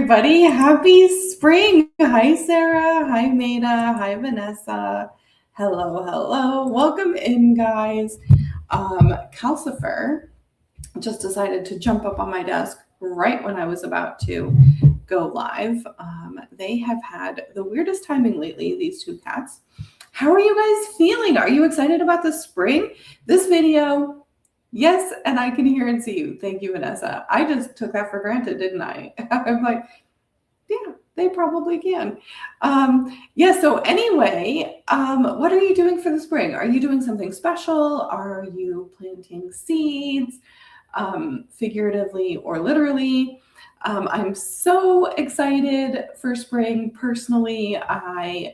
everybody. Happy spring. Hi, Sarah. Hi, Maida. Hi, Vanessa. Hello. Welcome in, guys. Calcifer just decided to jump up on my desk right when I was about to go live. They have had the weirdest timing lately, these two cats. How are you guys feeling? Are you excited about the spring? This video, yes, and I can hear and see you. Thank you, Vanessa. I just took that for granted, didn't I? I'm like, yeah, they probably can. So anyway, what are you doing for the spring? Are you doing something special? Are you planting seeds, figuratively or literally? I'm so excited for spring. Personally, I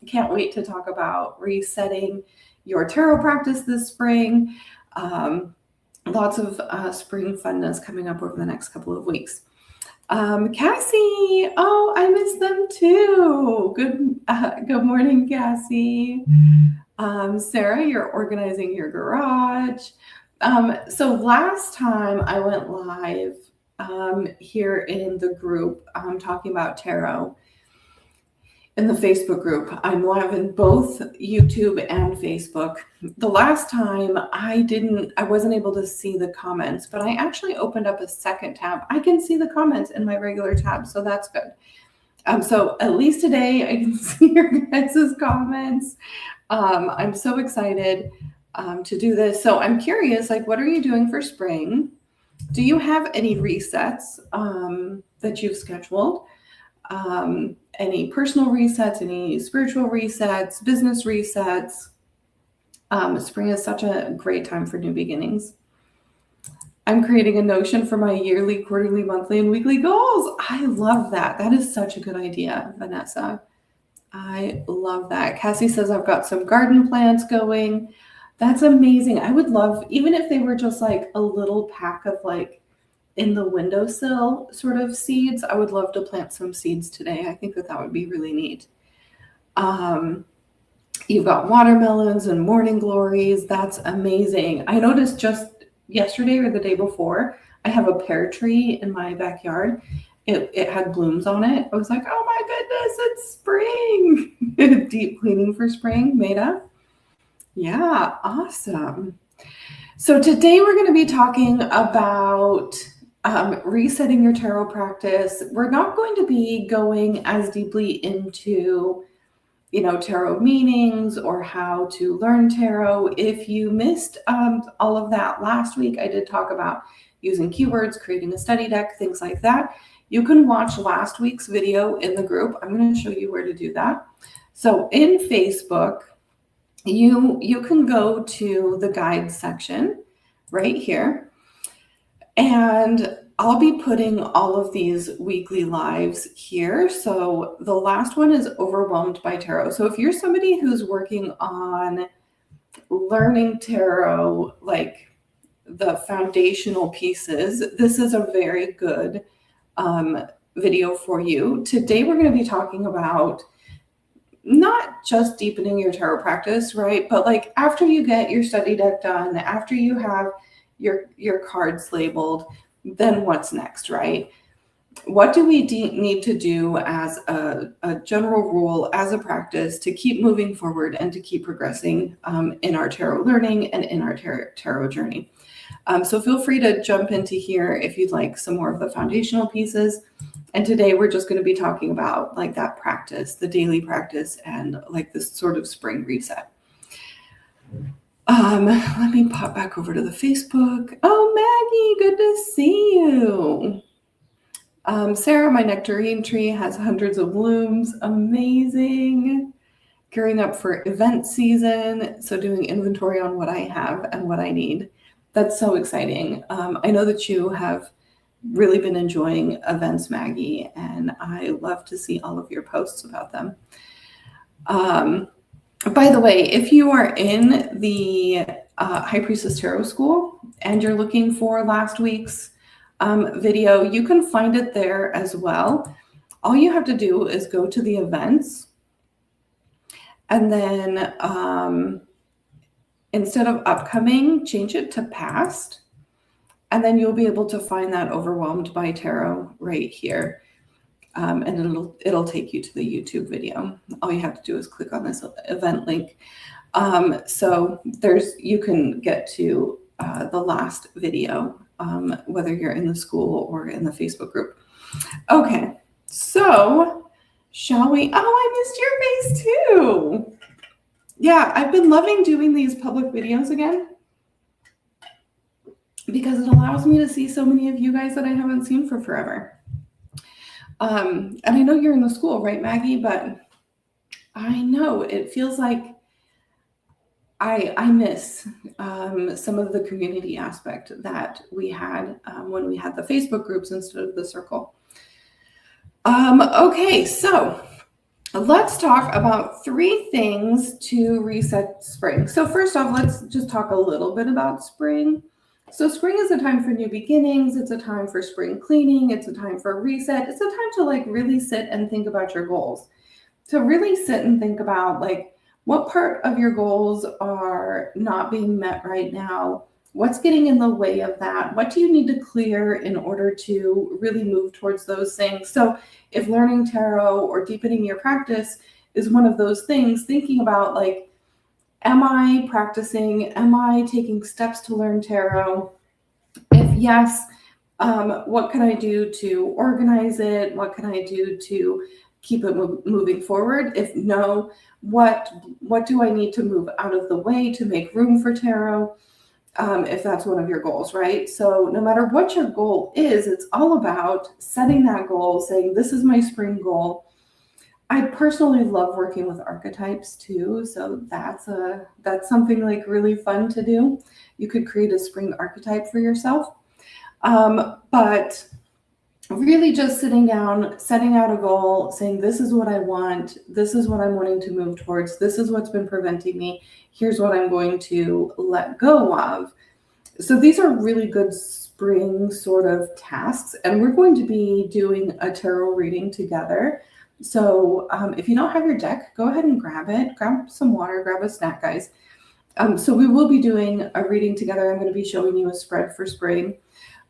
can't wait to talk about resetting your tarot practice this spring. Lots of spring funness coming up over the next couple of weeks. Cassie, oh, I miss them too. Good morning, Cassie. Sarah, you're organizing your garage. So last time I went live here in the group, talking about tarot in the Facebook group. I'm live in both YouTube and Facebook. The last time I wasn't able to see the comments, but I actually opened up a second tab. I can see the comments in my regular tab, so that's good. So at least today I can see your guys' comments. I'm so excited to do this. So I'm curious, what are you doing for spring? Do you have any resets that you've scheduled? Any personal resets, any spiritual resets, business resets? Spring is such a great time for new beginnings. I'm creating a Notion for my yearly, quarterly, monthly, and weekly goals. I love that. That is such a good idea, Vanessa. I love that. Cassie says, I've got some garden plants going. That's amazing. I would love, even if they were just like a little pack of in the windowsill sort of seeds, I would love to plant some seeds today. I think that would be really neat. You've got watermelons and morning glories. That's amazing. I noticed just yesterday or the day before, I have a pear tree in my backyard. It had blooms on it. I was like, oh my goodness, it's spring. Deep cleaning for spring, Maida. Yeah, awesome. So today we're going to be talking about resetting your tarot practice. We're not going to be going as deeply into, tarot meanings or how to learn tarot. If you missed all of that last week, I did talk about using keywords, creating a study deck, things like that. You can watch last week's video in the group. I'm going to show you where to do that. So in Facebook, you can go to the guide section right here, and I'll be putting all of these weekly lives here. So the last one is Overwhelmed by Tarot. So if you're somebody who's working on learning tarot, like the foundational pieces, this is a very good video for you. Today we're going to be talking about not just deepening your tarot practice, right? But after you get your study deck done, after you have your cards labeled, then what's next, right? What do we need to do as a general rule, as a practice, to keep moving forward and to keep progressing in our tarot learning and in our tarot journey? So feel free to jump into here if you'd like some more of the foundational pieces. And today we're just going to be talking about that practice, the daily practice, and this sort of spring reset. Let me pop back over to the Facebook. Oh, Maggie, good to see you. Sarah, my nectarine tree has hundreds of blooms. Amazing. Gearing up for event season. So doing inventory on what I have and what I need. That's so exciting. I know that you have really been enjoying events, Maggie, and I love to see all of your posts about them. By the way, if you are in the High Priestess Tarot School and you're looking for last week's video, you can find it there as well. All you have to do is go to the events, and then instead of upcoming, change it to past, and then you'll be able to find that Overwhelmed by Tarot right here. and it'll take you to the YouTube video. All you have to do is click on this event link. So you can get to the last video, whether you're in the school or in the Facebook group. Okay, so shall we? Oh, I missed your face too. Yeah, I've been loving doing these public videos again because it allows me to see so many of you guys that I haven't seen for forever. And I know you're in the school, right, Maggie? But I know it feels like I miss some of the community aspect that we had when we had the Facebook groups instead of the circle. Okay, so let's talk about 3 things to reset spring. So first off, let's just talk a little bit about spring. So spring is a time for new beginnings. It's a time for spring cleaning. It's a time for a reset. It's a time to like really sit and think about your goals. To really sit and think about like what part of your goals are not being met right now. What's getting in the way of that? What do you need to clear in order to really move towards those things? So if learning tarot or deepening your practice is one of those things, thinking about like, am I practicing? Am I taking steps to learn tarot? If yes, what can I do to organize it? What can I do to keep it moving forward? If no, what do I need to move out of the way to make room for tarot? If that's one of your goals, right? So no matter what your goal is, it's all about setting that goal, saying, this is my spring goal. I personally love working with archetypes too. So that's something like really fun to do. You could create a spring archetype for yourself. But really just sitting down, setting out a goal, saying, this is what I want. This is what I'm wanting to move towards. This is what's been preventing me. Here's what I'm going to let go of. So these are really good spring sort of tasks. And we're going to be doing a tarot reading together. So if you don't have your deck, go ahead and grab it. Grab some water, grab a snack, guys. So we will be doing a reading together. I'm going to be showing you a spread for spring.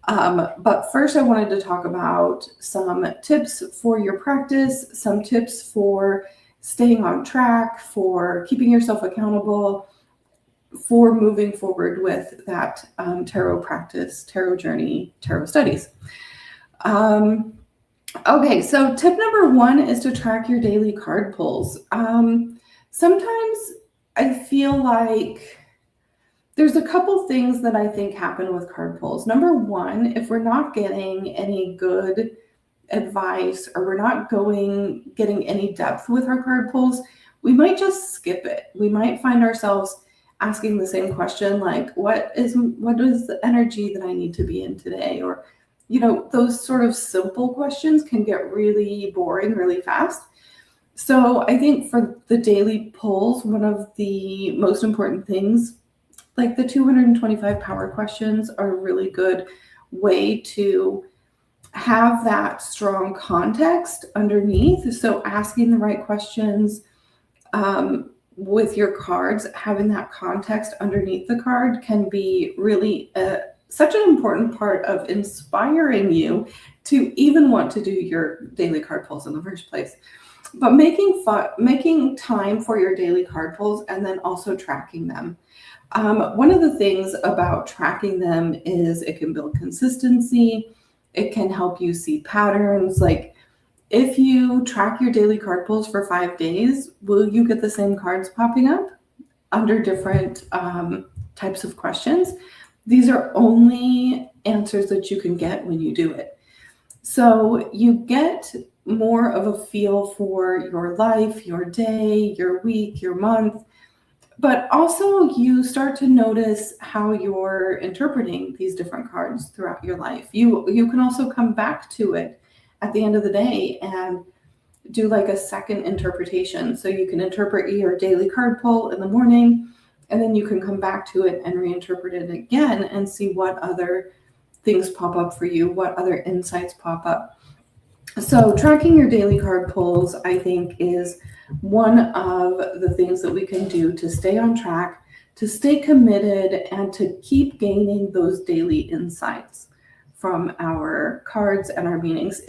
But first I wanted to talk about some tips for your practice, some tips for staying on track, for keeping yourself accountable, for moving forward with that tarot practice, tarot journey, tarot studies. Okay, so tip number 1 is to track your daily card pulls. Sometimes I feel like there's a couple things that I think happen with card pulls. Number 1, if we're not getting any good advice or we're not getting any depth with our card pulls, we might just skip it. We might find ourselves asking the same question, like, what is the energy that I need to be in today? Or, those sort of simple questions can get really boring really fast. So I think for the daily pulls, one of the most important things, like the 225 power questions, are a really good way to have that strong context underneath. So asking the right questions with your cards, having that context underneath the card can be really such an important part of inspiring you to even want to do your daily card pulls in the first place. But making time for your daily card pulls and then also tracking them. One of the things about tracking them is it can build consistency. It can help you see patterns. Like if you track your daily card pulls for 5 days, will you get the same cards popping up under different types of questions? These are only answers that you can get when you do it. So you get more of a feel for your life, your day, your week, your month, but also you start to notice how you're interpreting these different cards throughout your life. You can also come back to it at the end of the day and do like a second interpretation. So you can interpret your daily card pull in the morning, and then you can come back to it and reinterpret it again and see what other things pop up for you, what other insights pop up. So tracking your daily card pulls, I think, is one of the things that we can do to stay on track, to stay committed, and to keep gaining those daily insights from our cards and our meanings.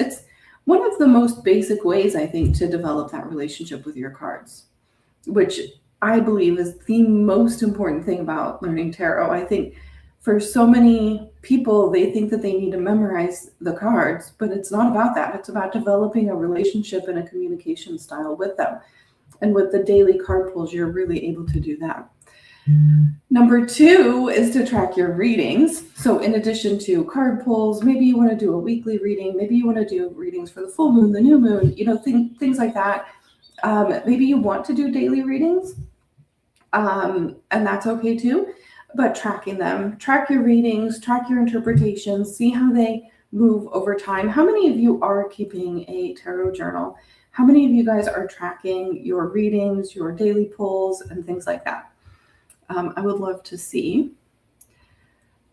one of the most basic ways, I think, to develop that relationship with your cards, which I believe is the most important thing about learning tarot. I think for so many people, they think that they need to memorize the cards, but it's not about that. It's about developing a relationship and a communication style with them. And with the daily card pulls, you're really able to do that. Number 2 is to track your readings. So in addition to card pulls, maybe you want to do a weekly reading. Maybe you want to do readings for the full moon, the new moon, things like that. Maybe you want to do daily readings, and that's okay too. But tracking them, track your readings, track your interpretations, see how they move over time. How many of you are keeping a tarot journal? How many of you guys are tracking your readings, your daily pulls, and things like that? I would love to see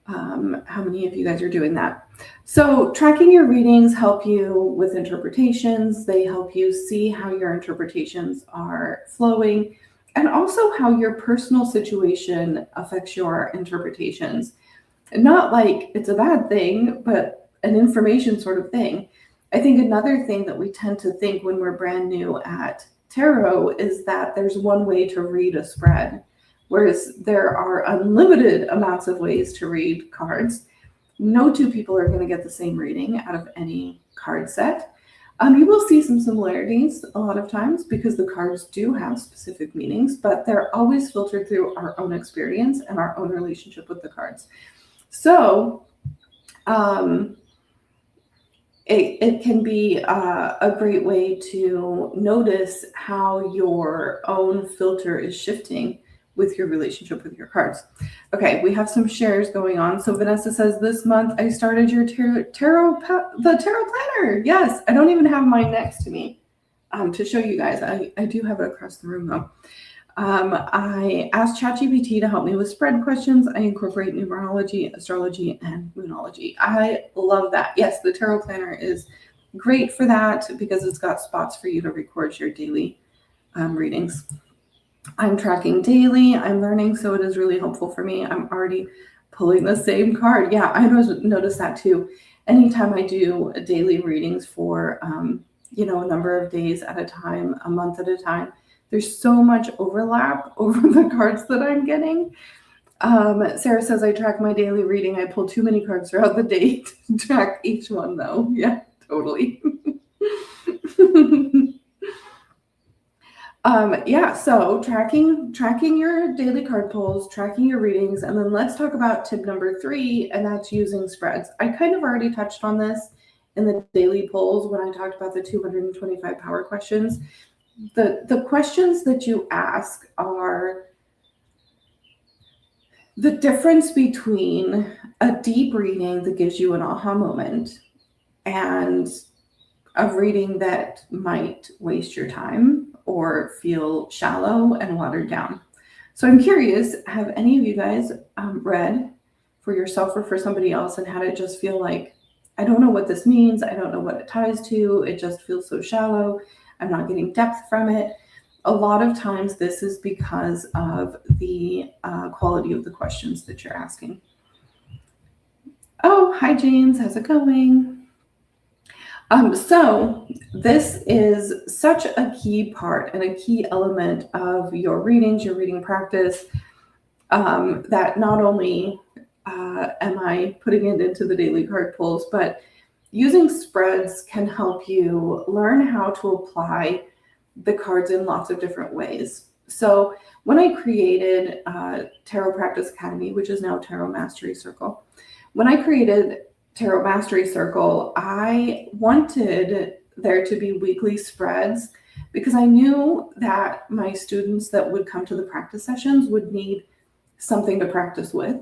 how many of you guys are doing that. So tracking your readings help you with interpretations. They help you see how your interpretations are flowing, and also how your personal situation affects your interpretations. Not like it's a bad thing, but an information sort of thing. I think another thing that we tend to think when we're brand new at tarot is that there's one way to read a spread, whereas there are unlimited amounts of ways to read cards. No two people are going to get the same reading out of any card set. You will see some similarities a lot of times because the cards do have specific meanings, but they're always filtered through our own experience and our own relationship with the cards. So it can be a great way to notice how your own filter is shifting with your relationship with your cards. Okay, we have some shares going on. So Vanessa says, this month I started your tarot planner. Yes, I don't even have mine next to me to show you guys. I do have it across the room though. I asked ChatGPT to help me with spread questions. I incorporate numerology, astrology, and moonology. I love that. Yes, the tarot planner is great for that because it's got spots for you to record your daily readings. I'm tracking daily. I'm learning, so it is really helpful for me. I'm already pulling the same card. Yeah, I noticed that too. Anytime I do daily readings for, a number of days at a time, a month at a time, there's so much overlap over the cards that I'm getting. Sarah says, I track my daily reading. I pull too many cards throughout the day to track each one, though. Yeah, totally. So tracking your daily card pulls, tracking your readings, and then let's talk about tip number 3, and that's using spreads. I kind of already touched on this in the daily pulls when I talked about the 225 power questions. The questions that you ask are the difference between a deep reading that gives you an aha moment and a reading that might waste your time or feel shallow and watered down. So I'm curious, have any of you guys read for yourself or for somebody else and had it just feel like, I don't know what this means, I don't know what it ties to, it just feels so shallow, I'm not getting depth from it? A lot of times this is because of the quality of the questions that you're asking. Oh, hi James, how's it going? So this is such a key part and a key element of your readings, your reading practice, that not only am I putting it into the daily card pulls, but using spreads can help you learn how to apply the cards in lots of different ways. So when I created Tarot Practice Academy, which is now Tarot Mastery Circle, when I created Tarot Mastery Circle, I wanted there to be weekly spreads because I knew that my students that would come to the practice sessions would need something to practice with.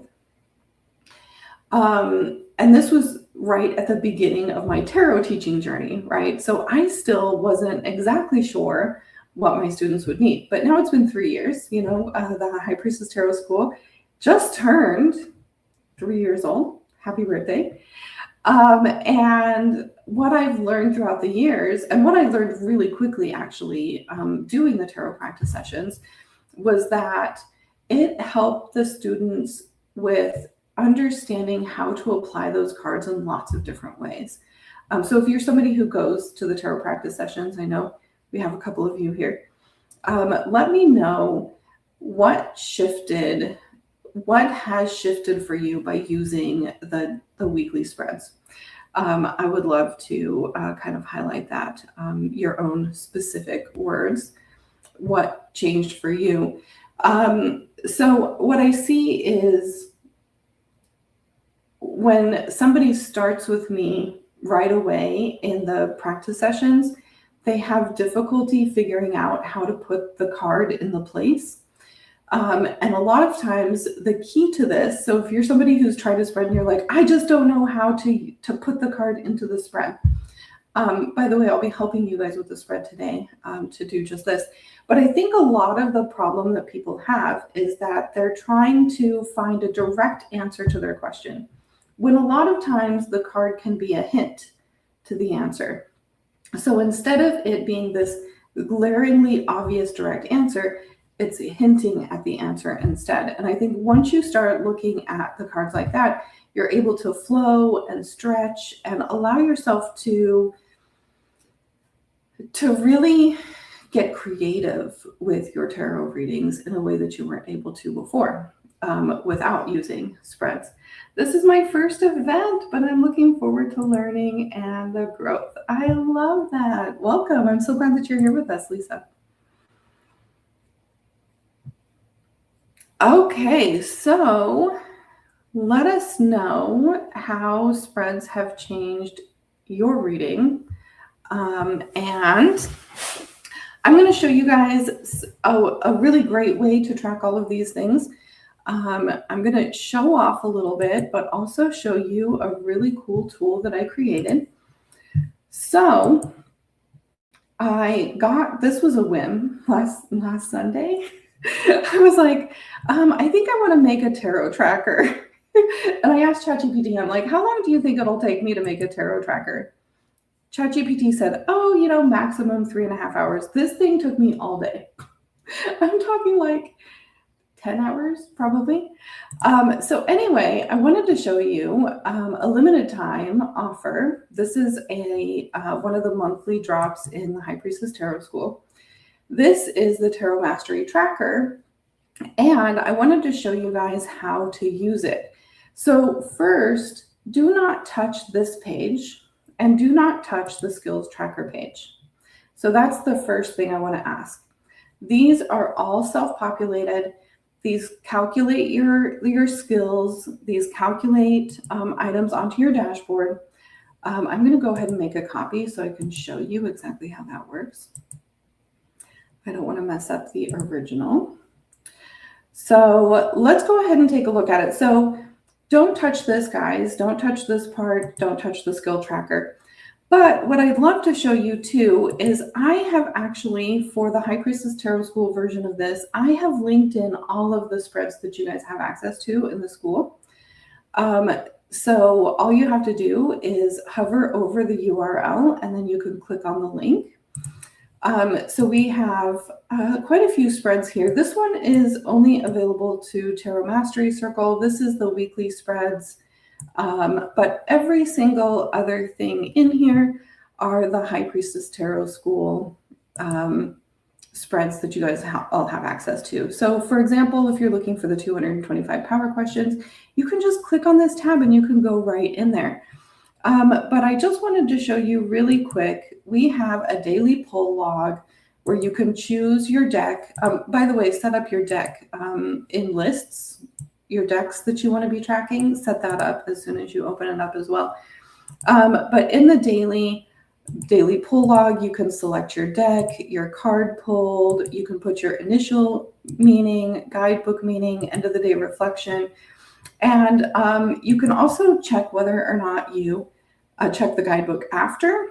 And this was right at the beginning of my tarot teaching journey, right? So I still wasn't exactly sure what my students would need, but now it's been 3 years, the High Priestess Tarot School just turned 3 years old. Happy birthday. And what I've learned throughout the years, and what I learned really quickly actually doing the tarot practice sessions, was that it helped the students with understanding how to apply those cards in lots of different ways. So if you're somebody who goes to the tarot practice sessions, I know we have a couple of you here. Let me know what has shifted for you by using the weekly spreads. I would love to kind of highlight that, your own specific words, what changed for you. So what I see is when somebody starts with me right away in the practice sessions, they have difficulty figuring out how to put the card in the place. And a lot of times the key to this, so if you're somebody who's tried to spread and you're like, I just don't know how to put the card into the spread. By the way, I'll be helping you guys with the spread today to do just this. But I think a lot of the problem that people have is that they're trying to find a direct answer to their question, when a lot of times the card can be a hint to the answer. So instead of it being this glaringly obvious direct answer, it's hinting at the answer instead. And I think once you start looking at the cards like that, you're able to flow and stretch and allow yourself to really get creative with your tarot readings in a way that you weren't able to before, without using spreads. This is my first event, but I'm looking forward to learning and the growth. I love that. Welcome. I'm so glad that you're here with us, Lisa. Okay, so let us know how spreads have changed your reading. And I'm going to show you guys a really great way to track all of these things. I'm going to show off a little bit, but also show you a really cool tool that I created. So this was a whim last Sunday. I was like, I think I want to make a tarot tracker. And I asked ChatGPT, I'm like, how long do you think it'll take me to make a tarot tracker? ChatGPT said, maximum 3.5 hours. This thing took me all day. I'm talking like 10 hours probably. So anyway, I wanted to show you a limited time offer. This is one of the monthly drops in the High Priestess Tarot School. This is the Tarot Mastery Tracker, and I wanted to show you guys how to use it. So first, do not touch this page and do not touch the skills tracker page. So that's the first thing I want to ask. These are all self-populated. These calculate your skills. These calculate items onto your dashboard. I'm going to go ahead and make a copy so I can show you exactly how that works. I don't want to mess up the original. So let's go ahead and take a look at it. So don't touch this, guys. Don't touch this part. Don't touch the skill tracker. But what I'd love to show you too is I have actually, for the High Priestess Tarot School version of this, I have linked in all of the spreads that you guys have access to in the school. So all you have to do is hover over the URL and then you can click on the link. So we have quite a few spreads here. This one is only available to Tarot Mastery Circle. This is the weekly spreads. But every single other thing in here are the High Priestess Tarot School spreads that you guys all have access to. So for example, if you're looking for the 225 power questions, you can just click on this tab and you can go right in there. But I just wanted to show you really quick, we have a daily pull log where you can choose your deck. By the way, set up your deck in lists, your decks that you want to be tracking, set that up as soon as you open it up as well. But in the daily pull log, you can select your deck, your card pulled, you can put your initial meaning, guidebook meaning, end of the day reflection. And you can also check whether or not you check the guidebook after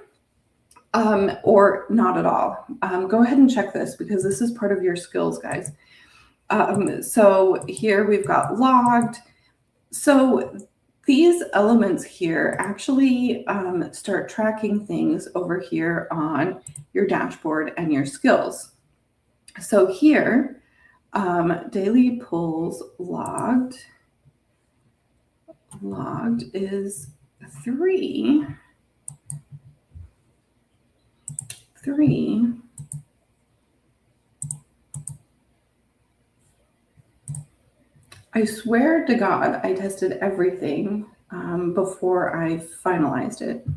or not at all. Go ahead and check this because this is part of your skills, guys. So here we've got logged. So these elements here actually start tracking things over here on your dashboard and your skills. So here, daily pulls logged is 3. 3. I swear to God, I tested everything before I finalized it.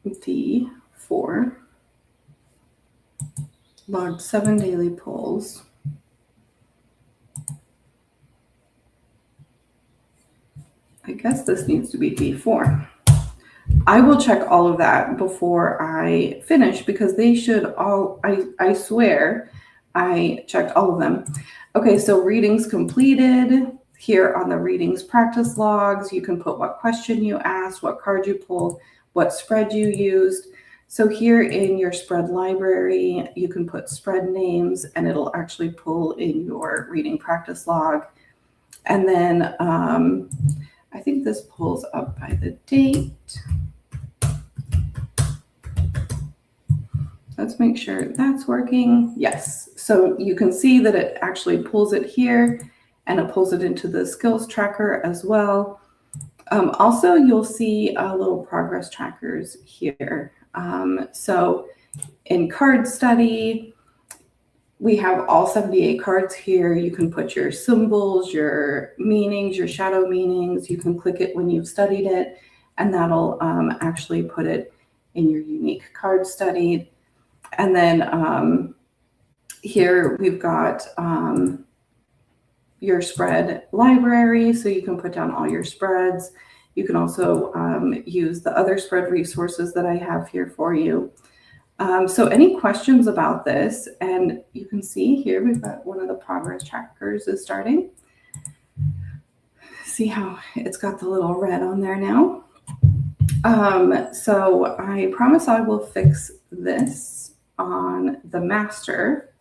D4. Logged 7 daily pulls. I guess this needs to be D4. I will check all of that before I finish because they should all, I swear, I checked all of them. Okay, so readings completed. Here on the readings practice logs, you can put what question you asked, what card you pulled, what spread you used. So here in your spread library, you can put spread names and it'll actually pull in your reading practice log. And then I think this pulls up by the date. Let's make sure that's working. Yes. So you can see that it actually pulls it here and it pulls it into the skills tracker as well. Also, you'll see little progress trackers here. So in card study, we have all 78 cards here. You can put your symbols, your meanings, your shadow meanings. You can click it when you've studied it, and that'll actually put it in your unique card studied. And then here we've got your spread library, so you can put down all your spreads. You can also use the other spread resources that I have here for you. So any questions about this? And you can see here we've got one of the progress trackers is starting. See how it's got the little red on there now? So I promise I will fix this on the master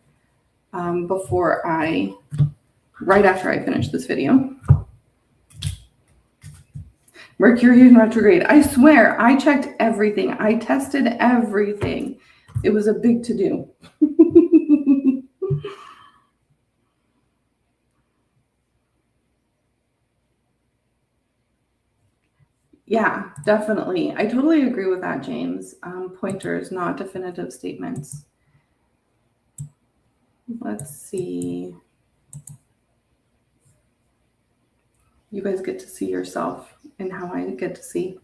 right after I finish this video. Mercury in retrograde. I swear, I checked everything. I tested everything. It was a big to-do. Yeah, definitely. I totally agree with that, James. Pointers, not definitive statements. Let's see. You guys get to see yourself and how I get to see.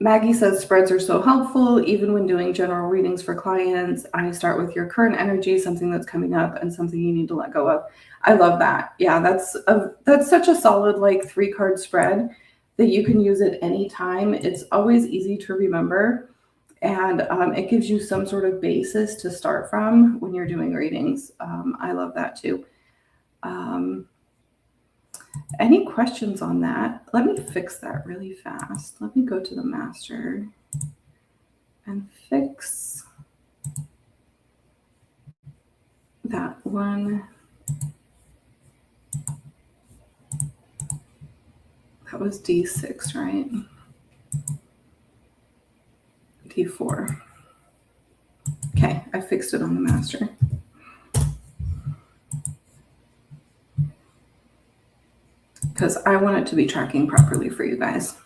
Maggie says spreads are so helpful. Even when doing general readings for clients, I start with your current energy, something that's coming up and something you need to let go of. I love that. Yeah, that's such a solid 3-card spread that you can use at any time. It's always easy to remember, and it gives you some sort of basis to start from when you're doing readings. I love that too. Any questions on that? Let me fix that really fast. Let me go to the master and fix that one. That was D6, right? D4. Okay, I fixed it on the master. Because I want it to be tracking properly for you guys.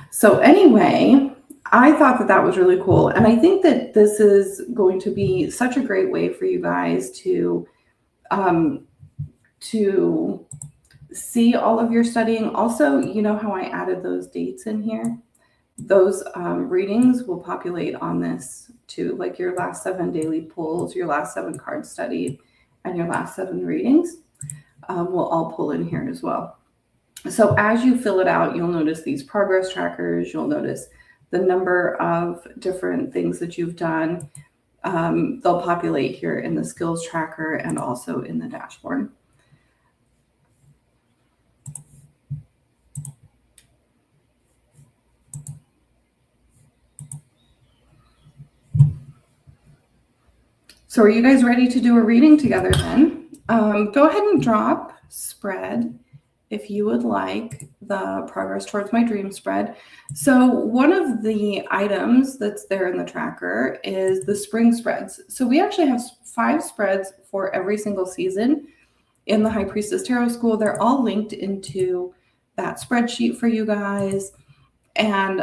So anyway, I thought that was really cool. And I think that this is going to be such a great way for you guys to see all of your studying. Also, you know how I added those dates in here? Those readings will populate on this too, like your last 7 daily pulls, your last 7 cards studied, and your last 7 readings will all pull in here as well. So as you fill it out, you'll notice these progress trackers. You'll notice the number of different things that you've done. They'll populate here in the skills tracker and also in the dashboard. So are you guys ready to do a reading together then? Go ahead and drop spread if you would like the progress towards my dream spread. So one of the items that's there in the tracker is the spring spreads. So we actually have 5 spreads for every single season in the High Priestess Tarot School. They're all linked into that spreadsheet for you guys. And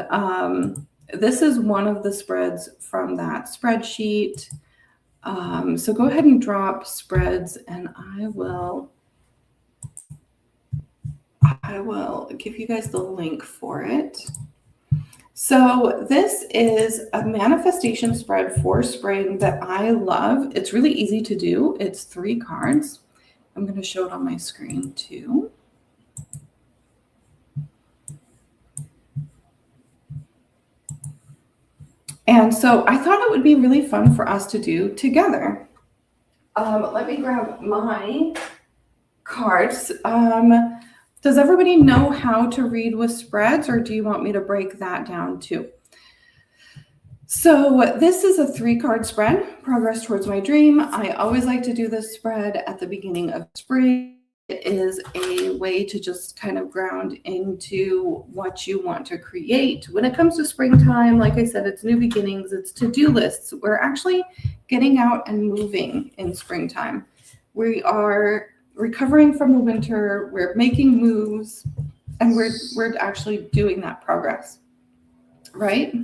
This is one of the spreads from that spreadsheet. So go ahead and drop spreads, and I will give you guys the link for it. So this is a manifestation spread for spring that I love. It's really easy to do. It's 3 cards. I'm going to show it on my screen too. And so I thought it would be really fun for us to do together. Let me grab my cards. Does everybody know how to read with spreads, or do you want me to break that down too? So this is a 3-card spread, Progress Towards My Dream. I always like to do this spread at the beginning of spring. It is a way to just kind of ground into what you want to create. When it comes to springtime, like I said, it's new beginnings, it's to-do lists. We're actually getting out and moving in springtime. We are recovering from the winter, we're making moves, and we're actually doing that progress, right?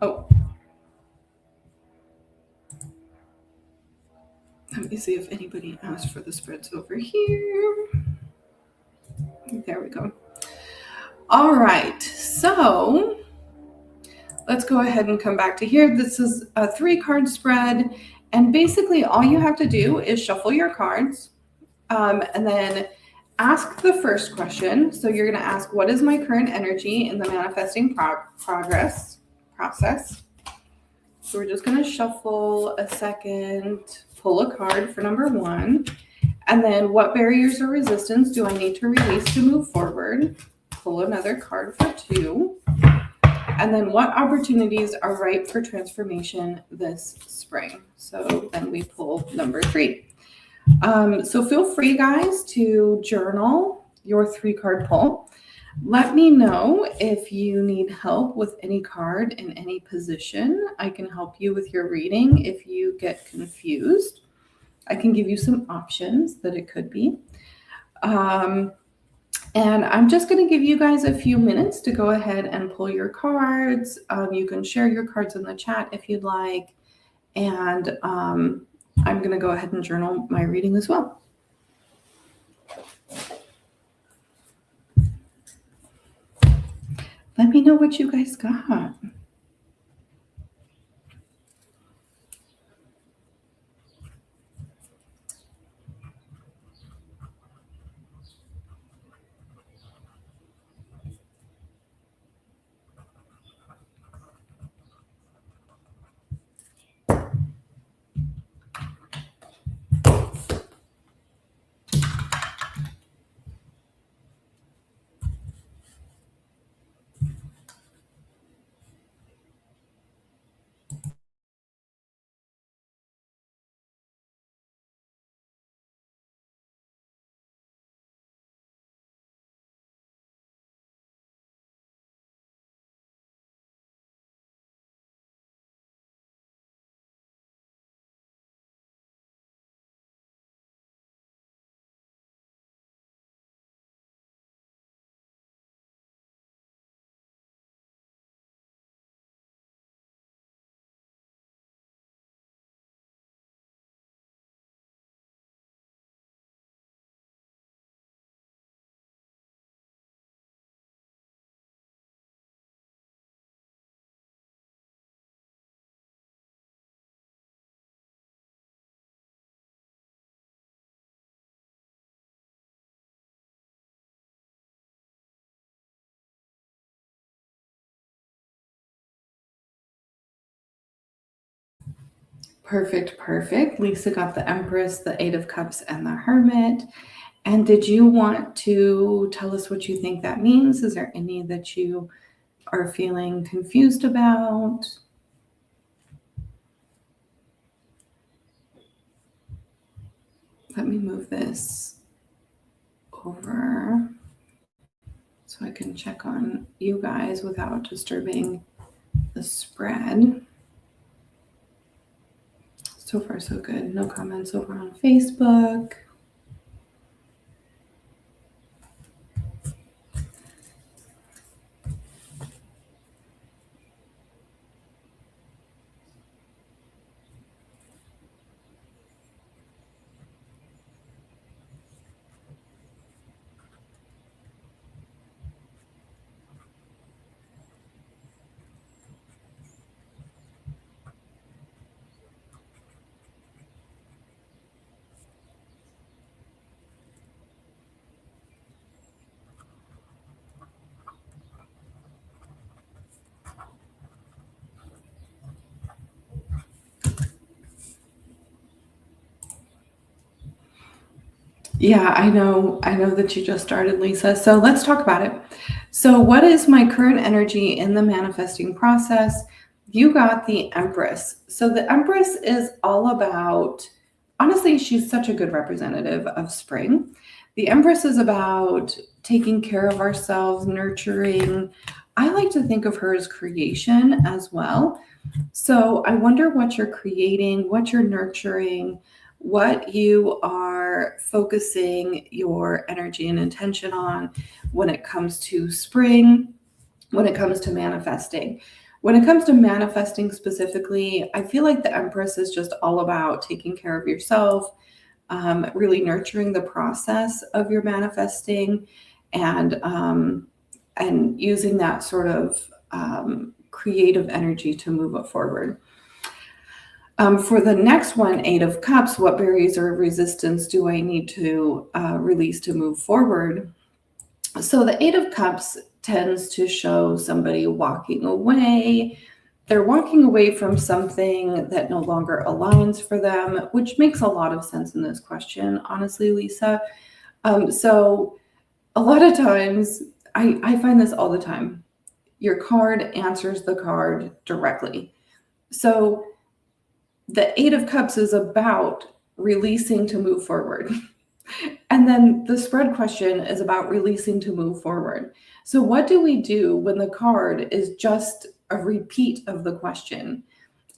Oh, let me see if anybody asked for the spreads over here. There we go. All right, so let's go ahead and come back to here. This is a 3-card spread, and basically all you have to do is shuffle your cards, and then ask the first question. So you're going to ask, what is my current energy in the manifesting progress process? So we're just going to shuffle a second, pull a card for number 1. And then what barriers or resistance do I need to release to move forward? Pull another card for 2. And then what opportunities are ripe for transformation this spring? So then we pull number 3. So feel free, guys, to journal your 3-card pull. Let me know if you need help with any card in any position. I can help you with your reading if you get confused. I can give you some options that it could be. And I'm just going to give you guys a few minutes to go ahead and pull your cards. You can share your cards in the chat if you'd like. And I'm going to go ahead and journal my reading as well. Let me know what you guys got. Perfect. Lisa got the Empress, the 8 of Cups, and the Hermit. And did you want to tell us what you think that means? Is there any that you are feeling confused about? Let me move this over so I can check on you guys without disturbing the spread. So far, so good. No comments over on Facebook. Yeah, I know. I know that you just started, Lisa. So let's talk about it. So, what is my current energy in the manifesting process? You got the Empress. So, the Empress is all about, honestly, she's such a good representative of spring. The Empress is about taking care of ourselves, nurturing. I like to think of her as creation as well. So I wonder what you're creating, what you're nurturing, what you are focusing your energy and intention on when it comes to spring, when it comes to manifesting. When it comes to manifesting specifically, I feel like the Empress is just all about taking care of yourself, really nurturing the process of your manifesting, and using that sort of creative energy to move it forward. For the next one, Eight of Cups, what barriers or resistance do I need to release to move forward? So the Eight of Cups tends to show somebody walking away. They're walking away from something that no longer aligns for them, which makes a lot of sense in this question, honestly, Lisa. So a lot of times, I find this all the time. Your card answers the card directly. So the Eight of Cups is about releasing to move forward. And then the spread question is about releasing to move forward. So, what do we do when the card is just a repeat of the question?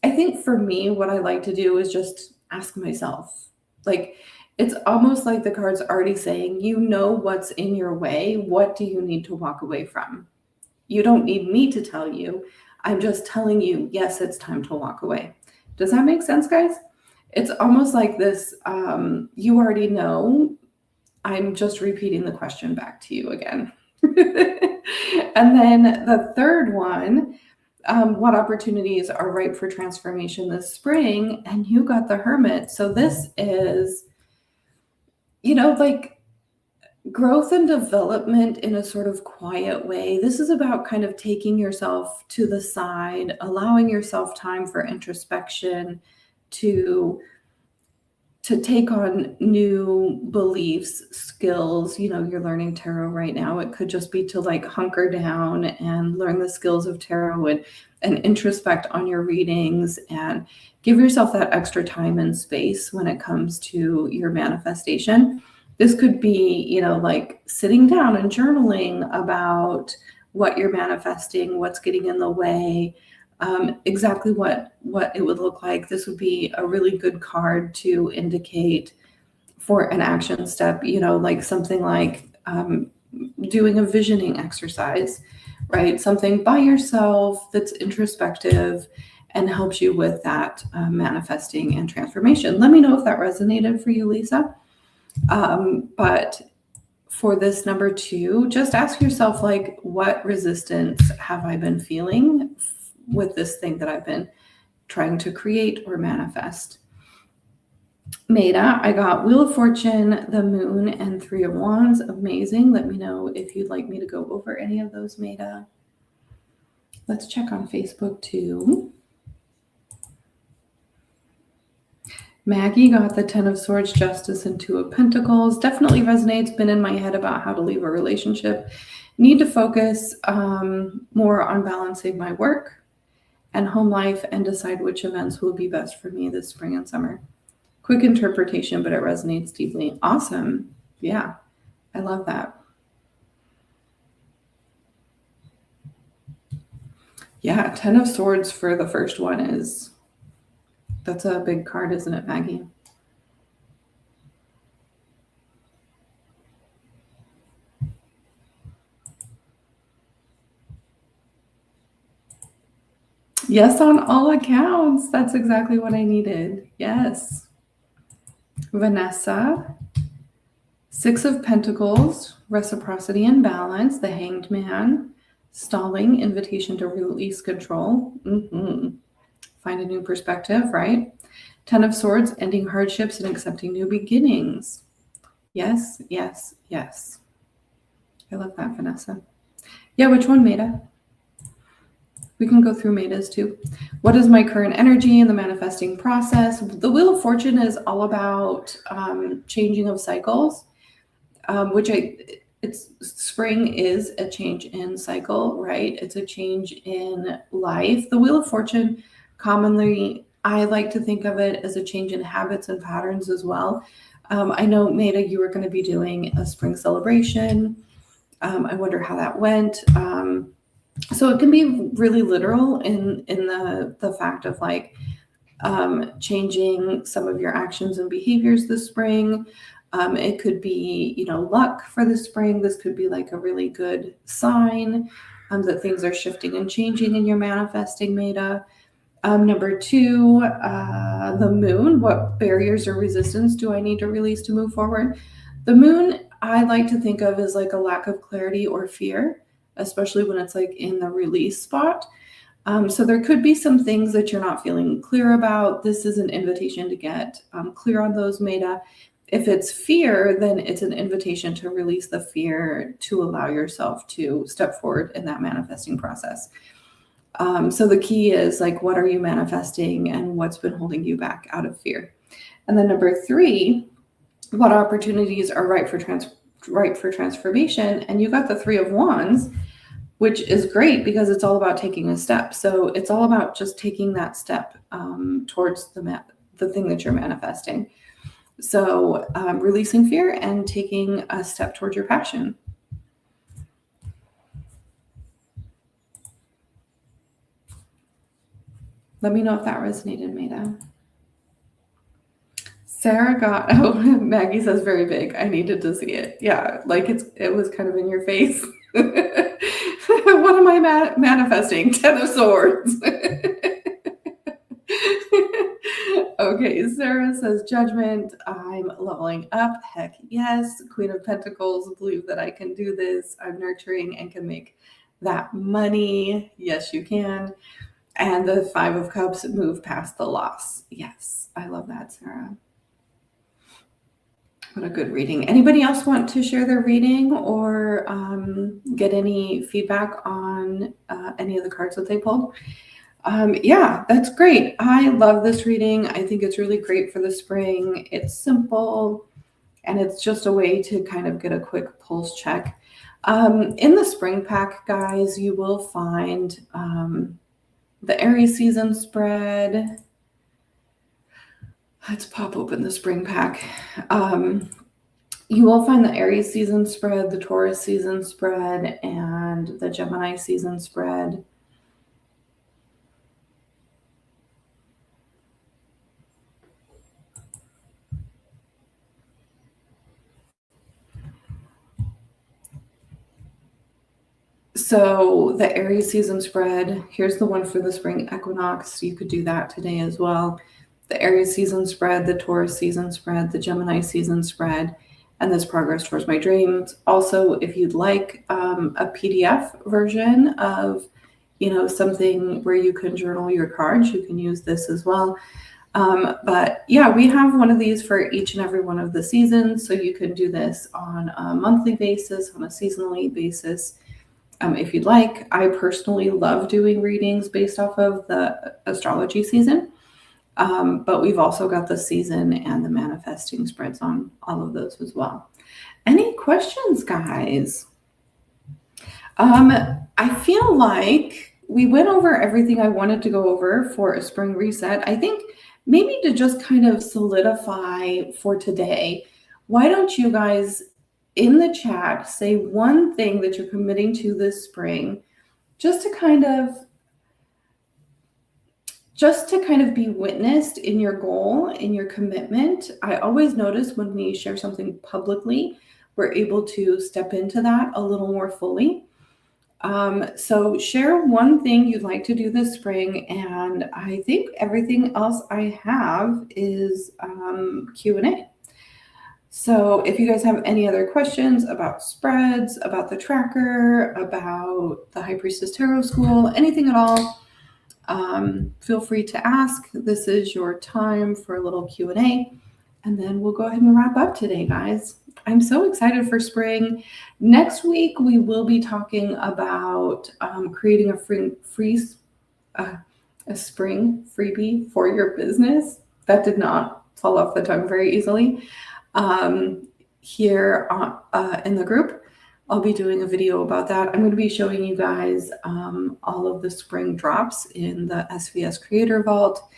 I think for me, what I like to do is just ask myself. Like, it's almost like the card's already saying, you know what's in your way. What do you need to walk away from? You don't need me to tell you. I'm just telling you, yes, it's time to walk away. Does that make sense, guys? It's almost like this, you already know. I'm just repeating the question back to you again. And then the third one, what opportunities are ripe for transformation this spring? And you got the Hermit. So this is, like growth and development in a sort of quiet way. This is about kind of taking yourself to the side, allowing yourself time for introspection, to take on new beliefs, skills. You're learning tarot right now. It could just be to like hunker down and learn the skills of tarot, and introspect on your readings, and give yourself that extra time and space when it comes to your manifestation. This could be, like sitting down and journaling about what you're manifesting, what's getting in the way, exactly what it would look like. This would be a really good card to indicate for an action step, like something like doing a visioning exercise, right? Something by yourself that's introspective and helps you with that manifesting and transformation. Let me know if that resonated for you, Lisa. But for this number 2, just ask yourself, like, what resistance have I been feeling with this thing that I've been trying to create or manifest? Maida, I got Wheel of Fortune, the Moon, and 3 of Wands. Amazing. Let me know if you'd like me to go over any of those, Maida. Let's check on Facebook too. Maggie got the 10 of Swords, Justice, and 2 of Pentacles. Definitely resonates. Been in my head about how to leave a relationship. Need to focus more on balancing my work and home life, and decide which events will be best for me this spring and summer. Quick interpretation, but it resonates deeply. Awesome. Yeah, I love that. Yeah, 10 of Swords for the first one that's a big card, isn't it, Maggie? Yes, on all accounts. That's exactly what I needed. Yes. Vanessa, 6 of Pentacles, reciprocity and balance, the Hanged Man, stalling, invitation to release control. Find a new perspective, right? 10 of Swords, ending hardships and accepting new beginnings. Yes, yes, yes. I love that, Vanessa. Yeah, which one, Maida? We can go through Maida's too. What is my current energy in the manifesting process? The Wheel of Fortune is all about changing of cycles. it's spring is a change in cycle, right? It's a change in life. The Wheel of Fortune, commonly, I like to think of it as a change in habits and patterns as well. I know, Maida, you were going to be doing a spring celebration. I wonder how that went. So it can be really literal in the fact of like changing some of your actions and behaviors this spring. It could be, luck for the spring. This could be like a really good sign that things are shifting and changing in your manifesting Maida. Number two, the moon. What barriers or resistance do I need to release to move forward? The moon, I like to think of as like a lack of clarity or fear, especially when it's like in the release spot. So there could be some things that you're not feeling clear about. This is an invitation to get clear on those, Maida. If it's fear, then it's an invitation to release the fear to allow yourself to step forward in that manifesting process. So the key is like, what are you manifesting and what's been holding you back out of fear? And then number three, what opportunities are ripe for transformation? And you got the Three of Wands, which is great because it's all about taking a step. So it's all about just taking that step towards the thing that you're manifesting. So releasing fear and taking a step towards your passion. Let me know if that resonated, Maida. Sarah got, Maggie says very big. I needed to see it. Yeah, like it was kind of in your face. What am I manifesting? 10 of Swords. Okay, Sarah says judgment. I'm leveling up. Heck yes. Queen of Pentacles. Believe that I can do this. I'm nurturing and can make that money. Yes, you can. And the Five of Cups, move past the loss. Yes, I love that, Sarah. What a good reading. Anybody else want to share their reading or get any feedback on any of the cards that they pulled? Yeah, that's great. I love this reading. I think it's really great for the spring. It's simple and it's just a way to kind of get a quick pulse check. In the spring pack, guys, you will find the Aries season spread. Let's pop open the spring pack. You will find the Aries season spread, the Taurus season spread, and the Gemini season spread. So the Aries season spread, here's the one for the spring equinox. You could do that today as well. The Aries season spread, the Taurus season spread, the Gemini season spread, and this progress towards my dreams. Also, if you'd like a PDF version of, something where you can journal your cards, you can use this as well. But yeah, we have one of these for each and every one of the seasons. So you can do this on a monthly basis, on a seasonally basis. If you'd like. I personally love doing readings based off of the astrology season. But we've also got the season and the manifesting spreads on all of those as well. Any questions, guys? I feel like we went over everything I wanted to go over for a spring reset. I think maybe to just kind of solidify for today, why don't you guys in the chat say one thing that you're committing to this spring, just to kind of be witnessed in your goal, in your commitment. I always notice when we share something publicly, we're able to step into that a little more fully. So share one thing you'd like to do this spring, and I think everything else I have is Q&A. So if you guys have any other questions about spreads, about the tracker, about the High Priestess Tarot School, anything at all, feel free to ask. This is your time for a little Q&A, and then we'll go ahead and wrap up today, guys. I'm so excited for spring. Next week, we will be talking about creating a spring freebie for your business. That did not fall off the tongue very easily. here in the group. I'll be doing a video about that. I'm going to be showing you guys all of the spring drops in the SVS Creator Vault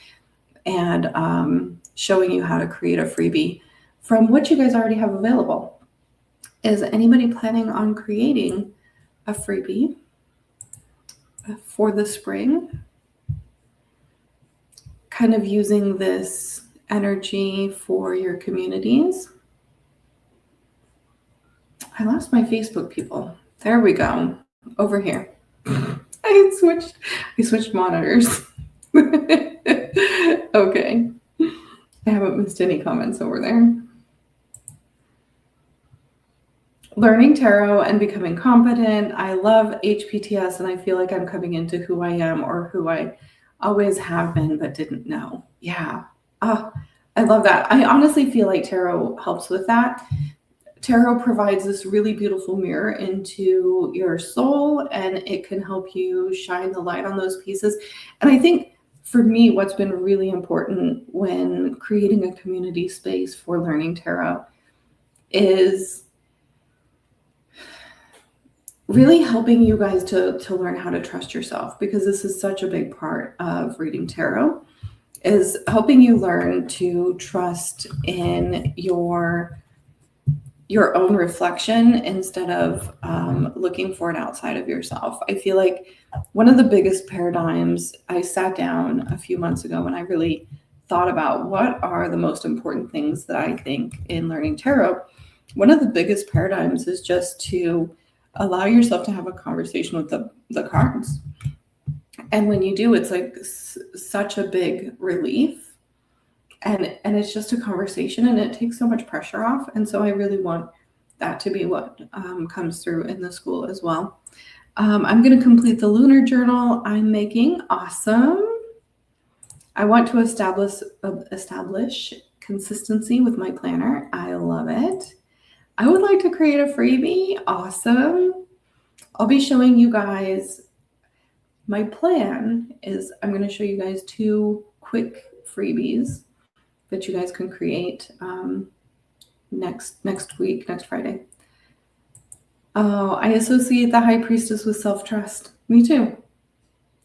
and showing you how to create a freebie from what you guys already have available. Is anybody planning on creating a freebie for the spring? Kind of using this energy for your communities. I lost my Facebook people. There we go. Over here. I switched monitors. Okay. I haven't missed any comments over there. Learning tarot and becoming competent. I love HPTS and I feel like I'm coming into who I am or who I always have been but didn't know. Yeah. I love that. I honestly feel like tarot helps with that. Tarot provides this really beautiful mirror into your soul, and it can help you shine the light on those pieces. And I think for me, what's been really important when creating a community space for learning tarot is really helping you guys to learn how to trust yourself, because this is such a big part of reading tarot, is helping you learn to trust in your own reflection instead of looking for it outside of yourself. I feel like one of the biggest paradigms, I sat down a few months ago and I really thought about what are the most important things that I think in learning tarot. One of the biggest paradigms is just to allow yourself to have a conversation with the cards. And when you do, it's like such a big relief. And it's just a conversation and it takes so much pressure off. And so I really want that to be what comes through in the school as well. I'm going to complete the lunar journal I'm making. Awesome. I want to establish consistency with my planner. I love it. I would like to create a freebie. Awesome. I'll be showing you guys. My plan is I'm going to show you guys 2 quick freebies that you guys can create next week, next Friday. Oh, I associate the High Priestess with self-trust. Me too.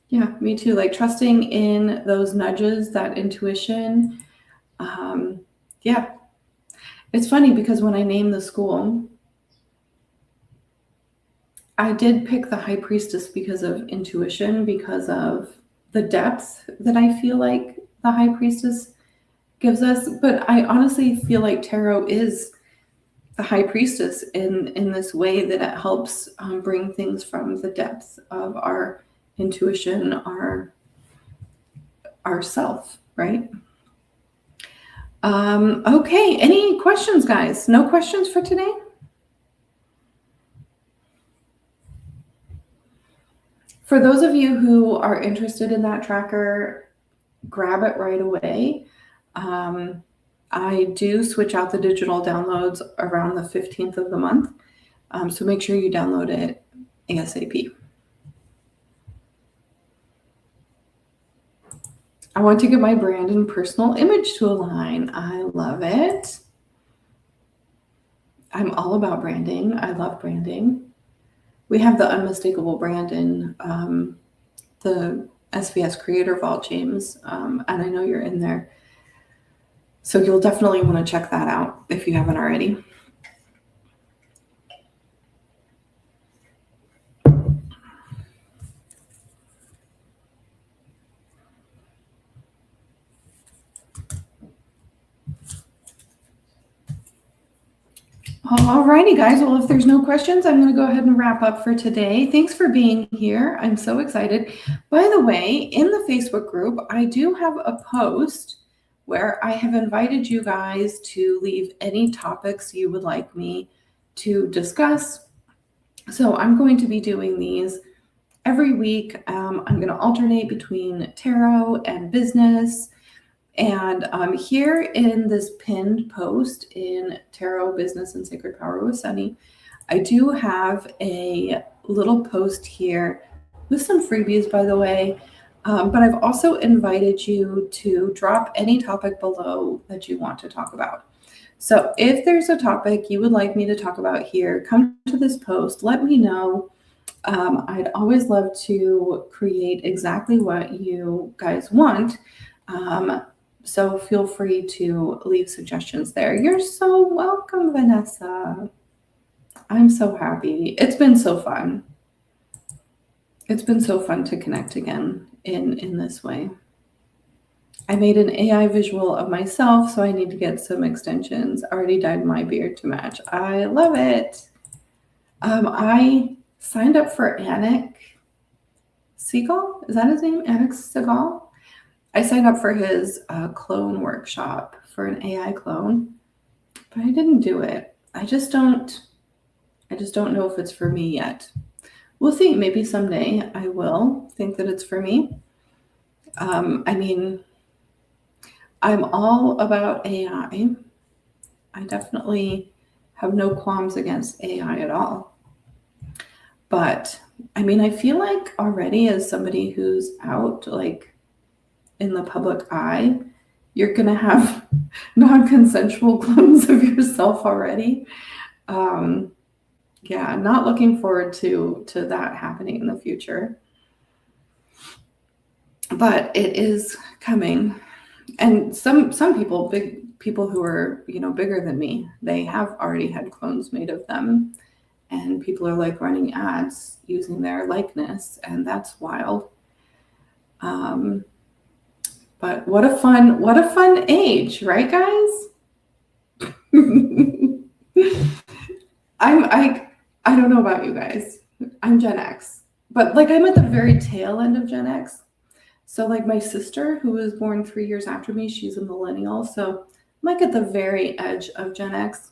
Yeah, me too. Like trusting in those nudges, that intuition. Yeah. It's funny because when I named the school, I did pick the High Priestess because of intuition, because of the depth that I feel like the High Priestess gives us. But I honestly feel like tarot is the High Priestess in this way that it helps bring things from the depth of our intuition, our self, right? Okay, any questions, guys? No questions for today? For those of you who are interested in that tracker, grab it right away. I do switch out the digital downloads around the 15th of the month. So make sure you download it ASAP. I want to get my brand and personal image to align. I love it. I'm all about branding. I love branding. We have the unmistakable brand in the SVS Creator Vault, James, and I know you're in there. So you'll definitely want to check that out if you haven't already. Alrighty, guys. Well, if there's no questions, I'm going to go ahead and wrap up for today. Thanks for being here. I'm so excited. By the way, in the Facebook group, I do have a post where I have invited you guys to leave any topics you would like me to discuss. So I'm going to be doing these every week. I'm going to alternate between tarot and business. And here in this pinned post in Tarot, Business, and Sacred Power with Sunny, I do have a little post here with some freebies, by the way. But I've also invited you to drop any topic below that you want to talk about. So if there's a topic you would like me to talk about here, come to this post, let me know. I'd always love to create exactly what you guys want. So feel free to leave suggestions there. You're so welcome, Vanessa. I'm so happy. It's been so fun. It's been so fun to connect again in this way. I made an AI visual of myself, so I need to get some extensions. Already dyed my beard to match. I love it. I signed up for Anik Seagal. Is that his name? Anik Seagal? I signed up for his clone workshop for an AI clone, but I didn't do it. I just don't know if it's for me yet. We'll see. Maybe someday I will think that it's for me. I mean, I'm all about AI. I definitely have no qualms against AI at all. But I mean, I feel like already as somebody who's out like in the public eye, you're going to have non-consensual clones of yourself already. Yeah, not looking forward to that happening in the future. But it is coming. And some people, big people who are, bigger than me, they have already had clones made of them. And people are like running ads using their likeness, and that's wild. But what a fun age, right, guys? I don't know about you guys. I'm Gen X, but like I'm at the very tail end of Gen X. So like my sister, who was born 3 years after me, she's a millennial. So I'm like at the very edge of Gen X.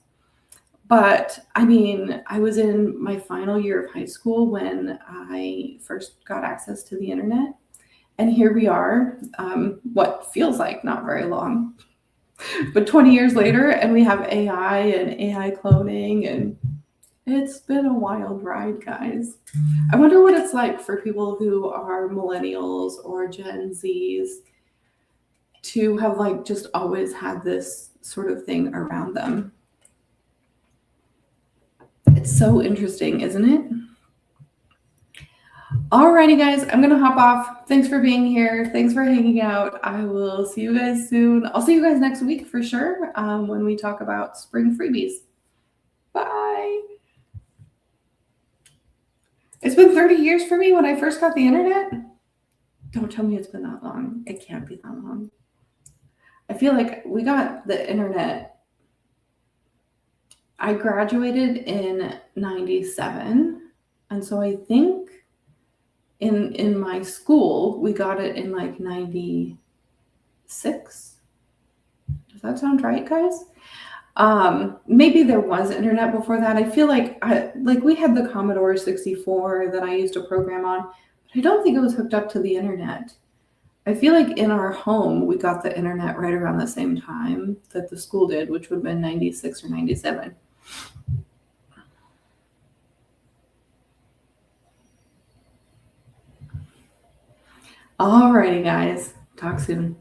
But I mean, I was in my final year of high school when I first got access to the internet. And here we are, what feels like not very long, but 20 years later, and we have AI and AI cloning, and it's been a wild ride, guys. I wonder what it's like for people who are millennials or Gen Zs to have like just always had this sort of thing around them. It's so interesting, isn't it? Alrighty, guys, I'm gonna hop off. Thanks for being here. Thanks for hanging out. I will see you guys soon. I'll see you guys next week for sure when we talk about spring freebies. Bye. It's been 30 years for me when I first got the internet. Don't tell me it's been that long. It can't be that long. I feel like we got the internet. I graduated in 97. And so I think in my school, we got it in like 96. Does that sound right, guys? Maybe there was internet before that. I feel like we had the Commodore 64 that I used to program on, but I don't think it was hooked up to the internet. I feel like in our home, we got the internet right around the same time that the school did, which would have been 96 or 97. Alrighty, guys. Talk soon.